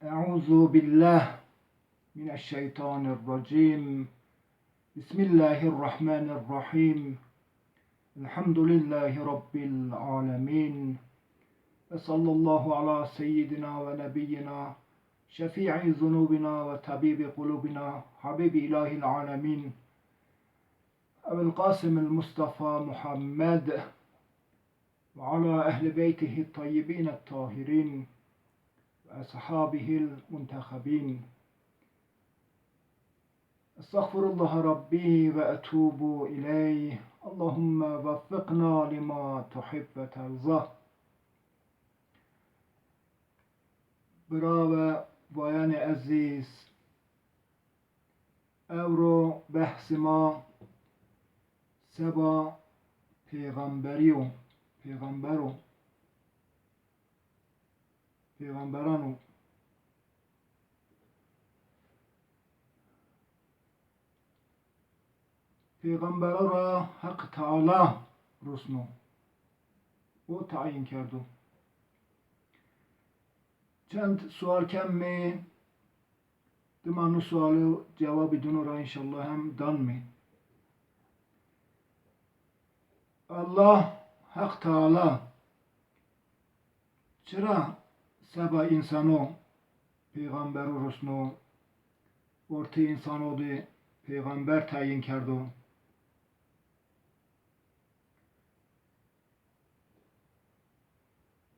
Euzu billah mineşşeytanirracim. Bismillahirrahmanirrahim. Elhamdülillahi Rabbil alemin. Ve sallallahu ala seyyidina ve nebiyyina şefi'i zunubina ve tabibi kulubina habibi ilahil alemin. Ebu'l Kasım'l Mustafa Muhammed ve ala ehli beytihi tayyibin tahirin ve ashabihil muntehabin. Estağfurullah Rabbi ve etubu ileyh. Allahümme veffikna lima tuhib ve terzah. Brave bayan-ı aziz. Evro behsima seba peygamberanu Peygamber'a ra Hak Teala rusnu o tayin kerdu. Çend sual kemmi dimanu sualı cevabı dunura inşallah hem dan mi? Allah Hak Teala çıra seba insano Peygamber rusnu orta insan oldu Peygamber tayin kerdu.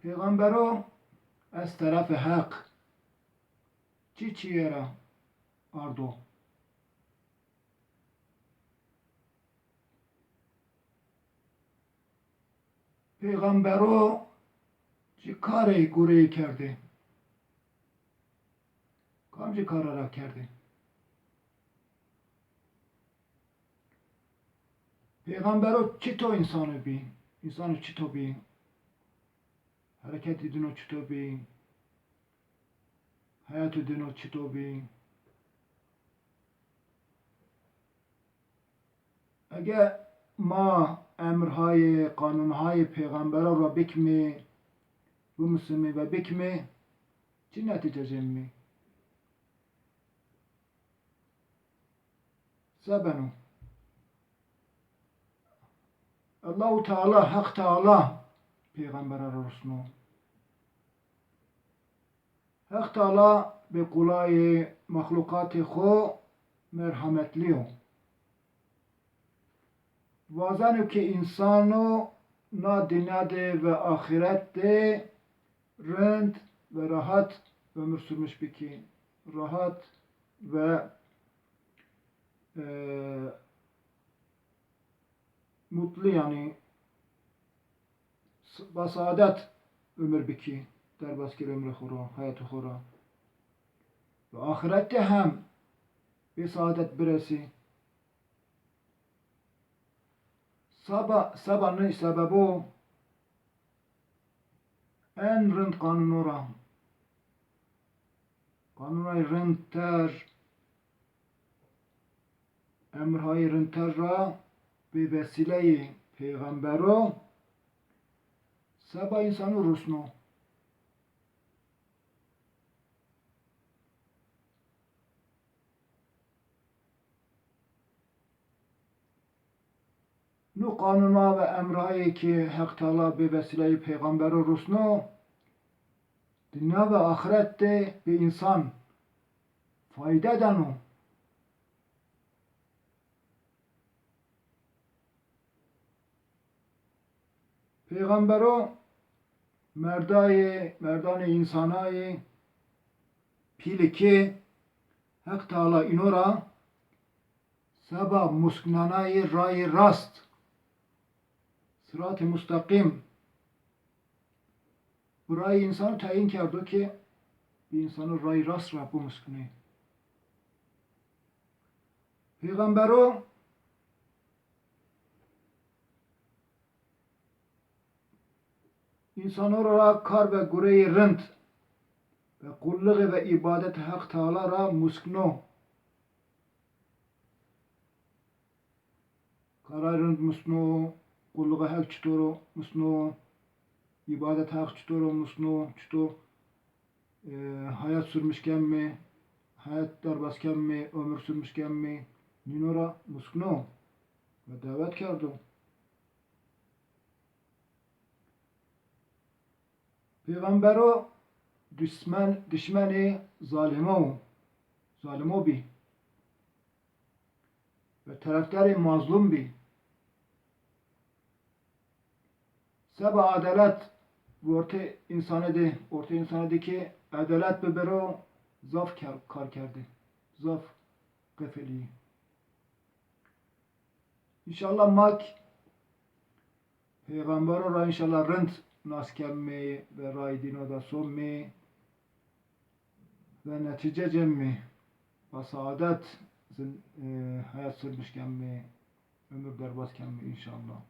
Peygambero az taraf hak çi yera ardo. Peygambero çi kare gure kerdi. Kamcı karara kerdi. Peygambero çito insanı bi. İnsanı çito bi. Hareket edin çito bi. Hayat edin çito bi. Eğer ma emrhay, kanunhay Peygamber ra bikmi bu muslimi ve bikmi çi netice mi? Sebenu Allahu Teala Hak Teala Peygamber arasını Hak Teala be kulay mahlukatı xo merhametliyo. Vazanı ki insanı na dünyada ve ahirette rend ve rahat ömür sürmüş biki. Rahat ve mutlu yani basaadet ömür biki. Derbaskir ömrü xora, hayatı xora. Ve ahirette hem bir saadet birisi. Sabanın sebebi en rınd kanunura. Kanunay rındter emrhay rındter ra bir vesileyi peygambero sabah insanı rusnu. Nu kanuna ve emrayı ki Hak Teala bir vesileyi peygamberi rusnu dünya ve ahirette bir insan fayda edenu. Peygambero merdane insanayı pili ki Hak Teala inora sabah musknanayı ray rast sırat-ı müstakim burayı insanı tayin kerdu ki bir insanı ray rast Rabbu muskni. Peygambero insanlara kar ve gureyi rınd ve kulluğu ve ibadet Hak Teala ra muskno. Karar rınd musno, kulluğu hak çitoro musno, ibadet hak çitoro musno, çito hayat sürmüşken mi, hayat derbasken mi, ömür sürmüşken mi, ninora muskno ve davet kerdu. Peygambero düşmeni zalimo bi ve taraftarı mazlum bi. Seba adalet orta insanedeki adalet bibero zaf kar kerdi. Zaf gafeli. İnşallah mak Peygambero ra inşallah rent nas kemmi ve ray dino da sommi ve netice cemmi ve saadet hayat sürmüşken mi ömür derbazken mi inşallah.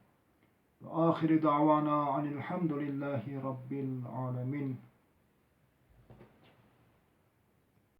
Ve ahiri davana anilhamdülillahi rabbil alemin.